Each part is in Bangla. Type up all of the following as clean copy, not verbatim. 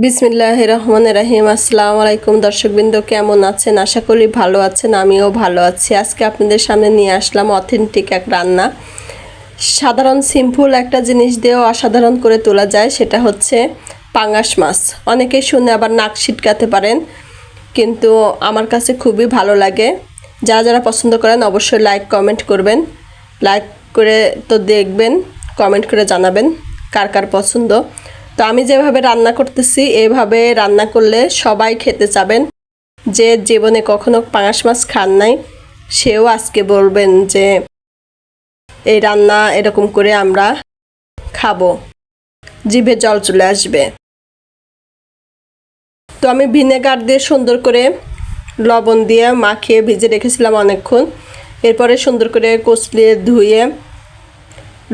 বিসমিল্লাহির রহমানির রহিম। আসসালামু আলাইকুম দর্শকবৃন্দ, কেমন আছেন? আশা করি ভালো আছেন। আমিও ভালো আছি। আজকে আপনাদের সামনে নিয়ে আসলাম অথেন্টিক এক রান্না। সাধারণ সিম্পল একটা জিনিস দিয়েও অসাধারণ করে তোলা যায়, সেটা হচ্ছে পাঙ্গাস মাছ। অনেকেই শুনে আবার নাক ছিটকাতে পারেন, কিন্তু আমার কাছে খুবই ভালো লাগে। যারা যারা পছন্দ করেন অবশ্যই লাইক কমেন্ট করবেন। লাইক করে তো দেখবেন, কমেন্ট করে জানাবেন কার কার পছন্দ। তো আমি যেভাবে রান্না করতেছি এইভাবে রান্না করলে সবাই খেতে চাবেন। যে জীবনে কখনো পাঙাশ মাছ খান নাই সেও আজকে বলবেন যে এই রান্না এরকম করে আমরা খাবো, জিভে জল চলে আসবে। তো আমি ভিনেগার দিয়ে সুন্দর করে লবণ দিয়ে মাখিয়ে ভিজে রেখেছিলাম অনেকক্ষণ। এরপরে সুন্দর করে কচলিয়ে ধুয়ে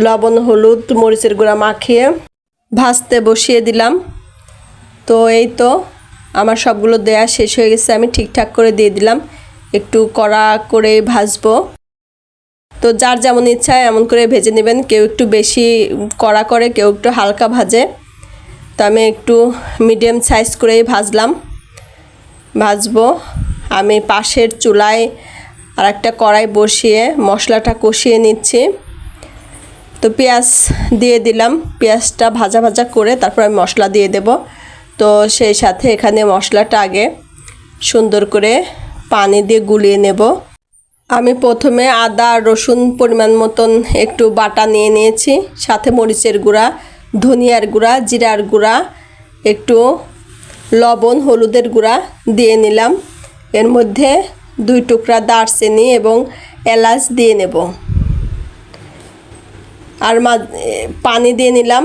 লবণ হলুদ মরিচের গুঁড়া মাখিয়ে ভাজতে বসিয়ে দিলাম। তো এই তো আমার সবগুলো দেয়া শেষ হয়ে গেছে, আমি ঠিকঠাক করে দিয়ে দিলাম। একটু কড়া করে ভাজবো, তো যার যেমন ইচ্ছা এমন করে ভেজে নেবেন। কেউ একটু বেশি কড়া করে, কেউ একটু হালকা ভাজে। তো আমি একটু মিডিয়াম সাইজ করেই ভাজবো। আমি পাশের চুলায় আর একটা কড়াই বসিয়ে মশলাটা কষিয়ে নিচ্ছি। তো পেঁয়াজ দিয়ে দিলাম, পেঁয়াজটা ভাজা ভাজা করে তারপর আমি মশলা দিয়ে দেব। তো সেই সাথে এখানে মশলাটা আগে সুন্দর করে পানি দিয়ে গুলিয়ে নেব। আমি প্রথমে আদা রসুন পরিমাণ মতন একটু বাটা নিয়ে নিয়েছি, সাথে মরিচের গুঁড়া, ধনিয়ার গুঁড়া, জিরার গুঁড়া, একটু লবণ হলুদের গুঁড়া দিয়ে নিলাম। এর মধ্যে 2 টুকরা দারচিনি এবং এলাচ দিয়ে নেব। আর পানি দিয়ে নিলাম,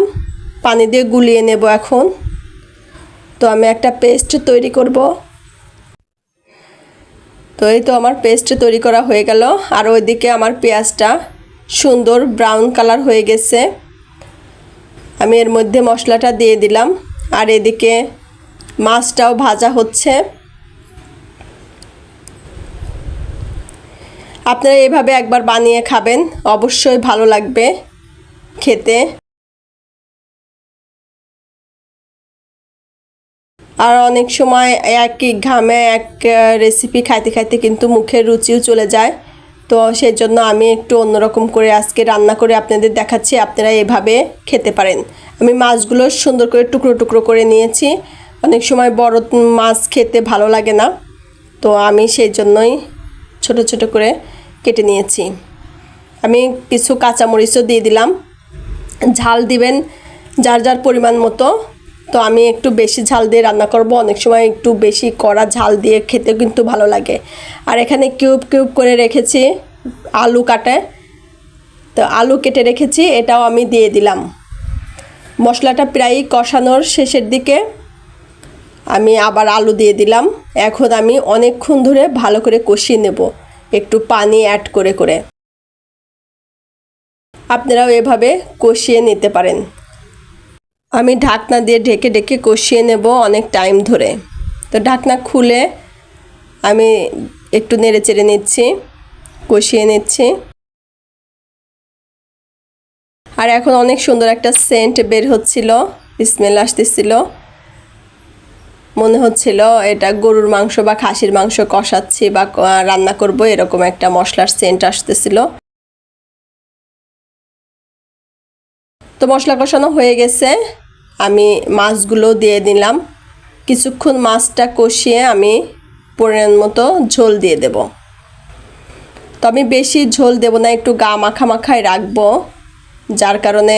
পানি দিয়ে গুলিয়ে নেব এখন। তো আমি একটা পেস্ট তৈরি করব। তো এই তো আমার পেস্ট তৈরি করা হয়ে গেল। আর ওইদিকে আমার পেঁয়াজটা সুন্দর ব্রাউন কালার হয়ে গেছে। আমি এর মধ্যে মশলাটা দিয়ে দিলাম, আর এদিকে মাছটাও ভাজা হচ্ছে। আপনারা এভাবে একবার বানিয়ে খাবেন, অবশ্যই ভালো লাগবে খেতে। আর অনেক সময় একই ঘামে এক রেসিপি খাইতে খাইতে কিন্তু মুখের রুচিও চলে যায়। তো সেই জন্য আমি একটু অন্যরকম করে আজকে রান্না করে আপনাদের দেখাচ্ছি, আপনারা এভাবে খেতে পারেন। আমি মাছগুলো সুন্দর করে টুকরো টুকরো করে নিয়েছি। অনেক সময় বড় মাছ খেতে ভালো লাগে না, তো আমি সেই জন্যই ছোট ছোট করে কেটে নিয়েছি। আমি কিছু কাঁচামরিচও দিয়ে দিলাম। ঝাল দিবেন যার যার পরিমাণ মতো। তো আমি একটু বেশি ঝাল দিয়ে রান্না করব, অনেক সময় একটু বেশি কড়া ঝাল দিয়ে খেতে কিন্তু ভালো লাগে। আর এখানে কিউব কিউব করে রেখেছি আলু কাটে, তো আলু কেটে রেখেছি, এটাও আমি দিয়ে দিলাম। মশলাটা প্রায় কষানোর শেষের দিকে আমি আবার আলু দিয়ে দিলাম। এখন আমি অনেকক্ষণ ধরে ভালো করে কষিয়ে নেব, একটু পানি অ্যাড করে করে। আপনারাও এভাবে কষিয়ে নিতে পারেন। আমি ঢাকনা দিয়ে ঢেকে ঢেকে কষিয়ে নেব অনেক টাইম ধরে। তো ঢাকনা খুলে আমি একটু নেড়ে চেড়ে নিচ্ছি, কষিয়ে নিচ্ছি। আর এখন অনেক সুন্দর একটা সেন্ট বের হচ্ছিল, স্মেল আসতেছিল। মনে হচ্ছিল এটা গরুর মাংস বা খাসির মাংস কষাচ্ছি বা রান্না করব, এরকম একটা মশলার সেন্ট আসতেছিল। তো মশলা কষানো হয়ে গেছে, আমি মাছগুলো দিয়ে দিলাম। কিছুক্ষণ মাছটা কষিয়ে আমি পরিমাণ মতো ঝোল দিয়ে দেব। তো আমি বেশি ঝোল দেব না, একটু গা মাখা মাখাই রাখবো, যার কারণে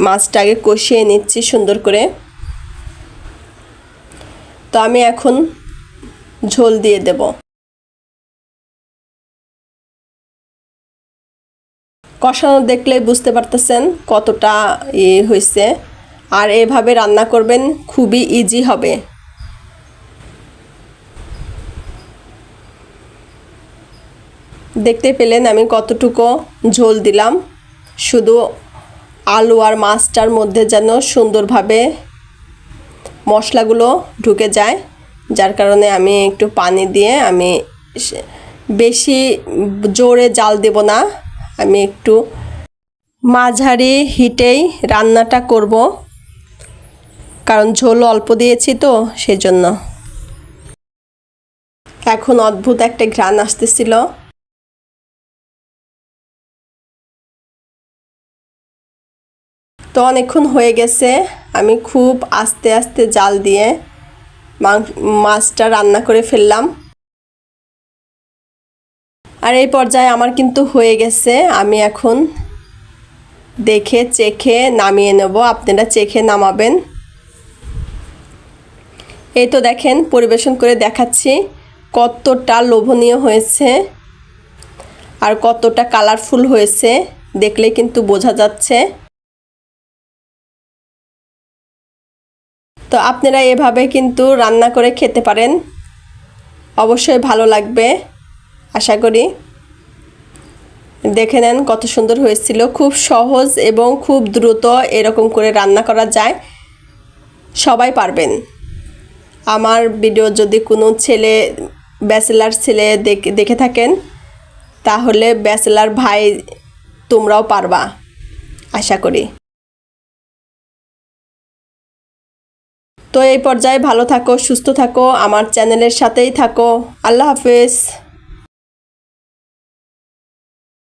মাছটা আগে কষিয়ে নিচ্ছি সুন্দর করে। তো আমি এখন ঝোল দিয়ে দেব। কষানো দেখলেই বুঝতে পারতেছেন কতটা হয়েছে। আর এভাবে রান্না করবেন, খুবই ইজি হবে। দেখতে পেলেন আমি কতটুকু ঝোল দিলাম, শুধু আলু আর মাছটার মধ্যে যেন সুন্দরভাবে মশলাগুলো ঢুকে যায়, যার কারণে আমি একটু পানি দিয়ে আমি বেশি জোরে জাল দেব না, আমি একটু মাঝারি হিটেই রান্নাটা করব। কারণ ঝোল অল্প দিয়েছি তো সেজন্য। এখন অদ্ভুত একটা ঘ্রাণ আসতেছিল। তো অনেকক্ষণ হয়ে গেছে, আমি খুব আস্তে আস্তে জাল দিয়ে মাছটা রান্না করে ফেললাম। আর এই পর্যায়ে আমার কিন্তু হয়ে গেছে, আমি এখন দেখে চেখে নামিয়ে নেব, আপনারা চেখে নামাবেন। এই তো দেখেন পরিবেশন করে দেখাচ্ছি কতটা লোভনীয় হয়েছে আর কতটা কালারফুল হয়েছে, দেখলে কিন্তু বোঝা যাচ্ছে। তো আপনারা এভাবে কিন্তু রান্না করে খেতে পারেন, অবশ্যই ভালো লাগবে আশা করি। দেখে নেন কত সুন্দর হয়েছিল, খুব সহজ এবং খুব দ্রুত এরকম করে রান্না করা যায়, সবাই পারবেন। আমার ভিডিও যদি কোনো ছেলে, ব্যাচেলার ছেলে দেখে থাকেন, তাহলে ব্যাচেলার ভাই তোমরাও পারবা আশা করি। তো এই পর্যায়ে ভালো থাকো, সুস্থ থাকো, আমার চ্যানেলের সাথেই থাকো। আল্লাহ হাফেজ।